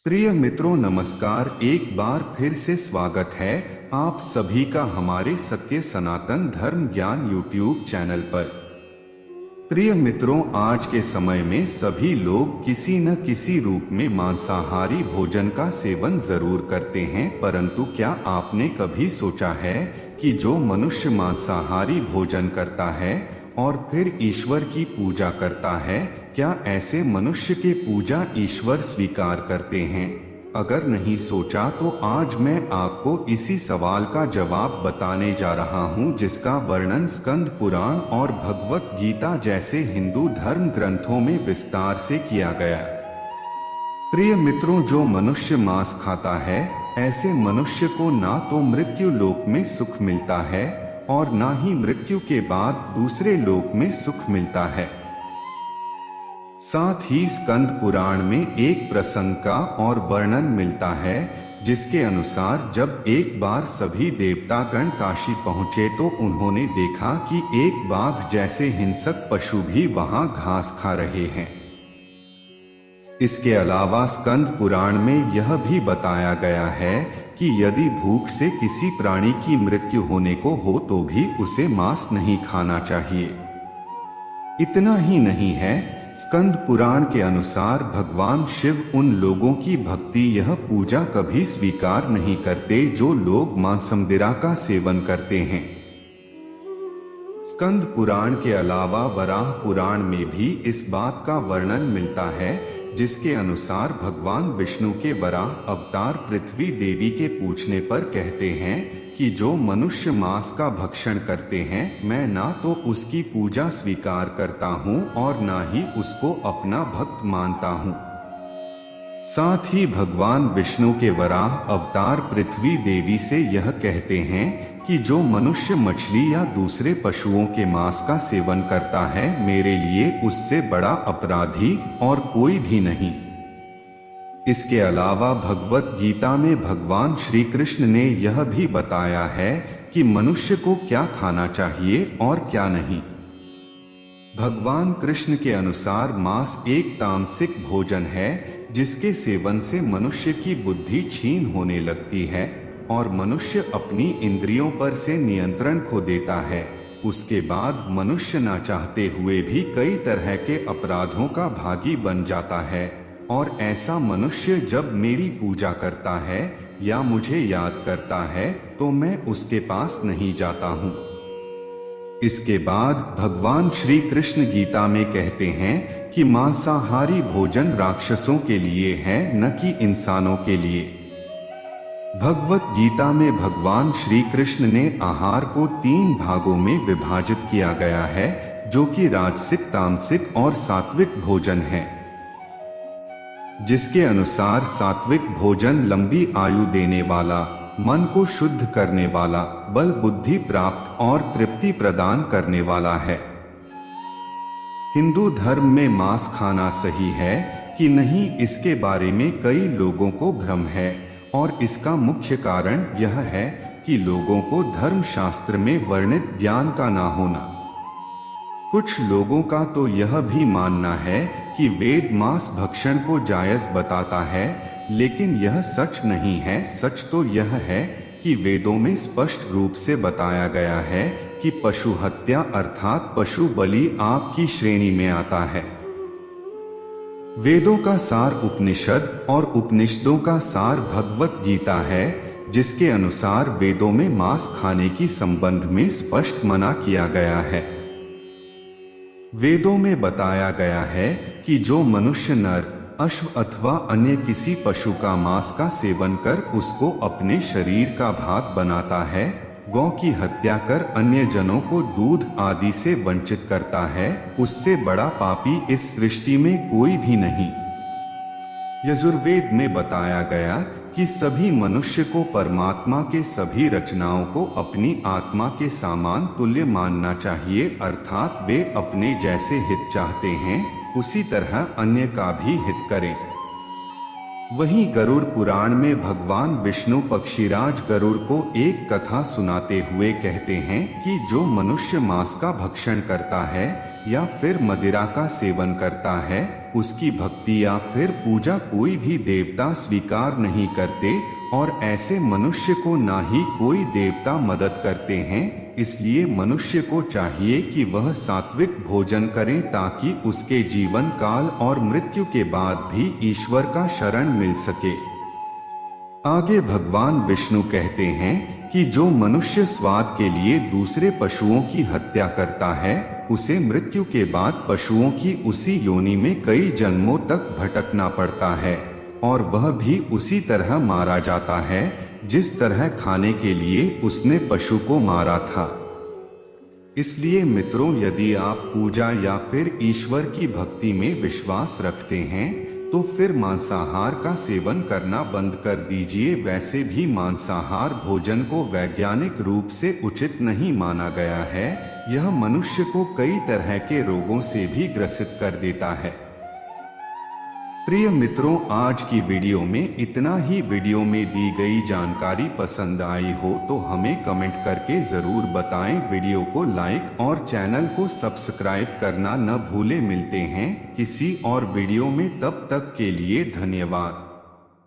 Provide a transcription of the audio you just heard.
प्रिय मित्रों, नमस्कार। एक बार फिर से स्वागत है आप सभी का हमारे सत्य सनातन धर्म ज्ञान यूट्यूब चैनल पर। प्रिय मित्रों, आज के समय में सभी लोग किसी न किसी रूप में मांसाहारी भोजन का सेवन जरूर करते हैं, परंतु क्या आपने कभी सोचा है कि जो मनुष्य मांसाहारी भोजन करता है और फिर ईश्वर की पूजा करता है, क्या ऐसे मनुष्य के पूजा ईश्वर स्वीकार करते हैं? अगर नहीं सोचा तो आज मैं आपको इसी सवाल का जवाब बताने जा रहा हूं, जिसका वर्णन स्कंद पुराण और भगवत गीता जैसे हिंदू धर्म ग्रंथों में विस्तार से किया गया। प्रिय मित्रों, जो मनुष्य मांस खाता है, ऐसे मनुष्य को ना तो मृत्यु लोक में सुख मिलता है और ना ही मृत्यु के बाद दूसरे लोक में सुख मिलता है। साथ ही स्कंद पुराण में एक प्रसंग का और वर्णन मिलता है, जिसके अनुसार जब एक बार सभी देवतागण काशी पहुंचे तो उन्होंने देखा कि एक बाघ जैसे हिंसक पशु भी वहां घास खा रहे हैं। इसके अलावा स्कंद पुराण में यह भी बताया गया है कि यदि भूख से किसी प्राणी की मृत्यु होने को हो तो भी उसे मांस नहीं खाना चाहिए। इतना ही नहीं है, स्कंद पुराण के अनुसार भगवान शिव उन लोगों की भक्ति यह पूजा कभी स्वीकार नहीं करते जो लोग मांसमदिरा का सेवन करते हैं। स्कंद पुराण के अलावा वराह पुराण में भी इस बात का वर्णन मिलता है, जिसके अनुसार भगवान विष्णु के वराह अवतार पृथ्वी देवी के पूछने पर कहते हैं कि जो मनुष्य मांस का भक्षण करते हैं, मैं ना तो उसकी पूजा स्वीकार करता हूँ और ना ही उसको अपना भक्त मानता हूँ। साथ ही भगवान विष्णु के वराह अवतार पृथ्वी देवी से यह कहते हैं कि जो मनुष्य मछली या दूसरे पशुओं के मांस का सेवन करता है, मेरे लिए उससे बड़ा अपराधी और कोई भी नहीं। इसके अलावा भगवत गीता में भगवान श्री कृष्ण ने यह भी बताया है कि मनुष्य को क्या खाना चाहिए और क्या नहीं। भगवान कृष्ण के अनुसार मांस एक तामसिक भोजन है, जिसके सेवन से मनुष्य की बुद्धि क्षीण होने लगती है और मनुष्य अपनी इंद्रियों पर से नियंत्रण खो देता है। उसके बाद मनुष्य ना चाहते हुए भी कई तरह के अपराधों का भागी बन जाता है, और ऐसा मनुष्य जब मेरी पूजा करता है या मुझे याद करता है तो मैं उसके पास नहीं जाता हूँ। इसके बाद भगवान श्री कृष्ण गीता में कहते हैं कि मांसाहारी भोजन राक्षसों के लिए है, न कि इंसानों के लिए। भगवत गीता में भगवान श्री कृष्ण ने आहार को 3 भागों में विभाजित किया गया है, जो कि राजसिक, तामसिक और सात्विक भोजन है। जिसके अनुसार सात्विक भोजन लंबी आयु देने वाला, मन को शुद्ध करने वाला, बल बुद्धि प्राप्त और तृप्ति प्रदान करने वाला है। हिंदू धर्म में मांस खाना सही है कि नहीं, इसके बारे में कई लोगों को भ्रम है, और इसका मुख्य कारण यह है कि लोगों को धर्म शास्त्र में वर्णित ज्ञान का ना होना। कुछ लोगों का तो यह भी मानना है कि वेद मांस भक्षण को जायज बताता है, लेकिन यह सच नहीं है। सच तो यह है कि वेदों में स्पष्ट रूप से बताया गया है कि पशु हत्या अर्थात पशु बलि आपकी श्रेणी में आता है। वेदों का सार उपनिषद और उपनिषदों का सार भगवत गीता है, जिसके अनुसार वेदों में मांस खाने की संबंध में स्पष्ट मना किया गया है। वेदों में बताया गया है कि जो मनुष्य नर, अश्व अथवा अन्य किसी पशु का मांस का सेवन कर उसको अपने शरीर का भाग बनाता है, गौ की हत्या कर अन्य जनों को दूध आदि से वंचित करता है, उससे बड़ा पापी इस सृष्टि में कोई भी नहीं। यजुर्वेद में बताया गया कि सभी मनुष्य को परमात्मा के सभी रचनाओं को अपनी आत्मा के समान तुल्य मानना चाहिए, अर्थात वे अपने जैसे हित चाहते हैं उसी तरह अन्य का भी हित करें। वहीं गरुड़ पुराण में भगवान विष्णु पक्षीराज गरुड़ को एक कथा सुनाते हुए कहते हैं कि जो मनुष्य मांस का भक्षण करता है या फिर मदिरा का सेवन करता है, उसकी भक्ति या फिर पूजा कोई भी देवता स्वीकार नहीं करते और ऐसे मनुष्य को ना ही कोई देवता मदद करते हैं। इसलिए मनुष्य को चाहिए कि वह सात्विक भोजन करे ताकि उसके जीवन काल और मृत्यु के बाद भी ईश्वर का शरण मिल सके। आगे भगवान विष्णु कहते हैं कि जो मनुष्य स्वाद के लिए दूसरे पशुओं की हत्या करता है, उसे मृत्यु के बाद पशुओं की उसी योनि में कई जन्मों तक भटकना पड़ता है और वह भी उसी तरह मारा जाता है जिस तरह खाने के लिए उसने पशु को मारा था। इसलिए मित्रों, यदि आप पूजा या फिर ईश्वर की भक्ति में विश्वास रखते हैं तो फिर मांसाहार का सेवन करना बंद कर दीजिए। वैसे भी मांसाहार भोजन को वैज्ञानिक रूप से उचित नहीं माना गया है। यह मनुष्य को कई तरह के रोगों से भी ग्रसित कर देता है। प्रिय मित्रों, आज की वीडियो में इतना ही। वीडियो में दी गई जानकारी पसंद आई हो तो हमें कमेंट करके जरूर बताएं। वीडियो को लाइक और चैनल को सब्सक्राइब करना न भूलें। मिलते हैं किसी और वीडियो में, तब तक के लिए धन्यवाद।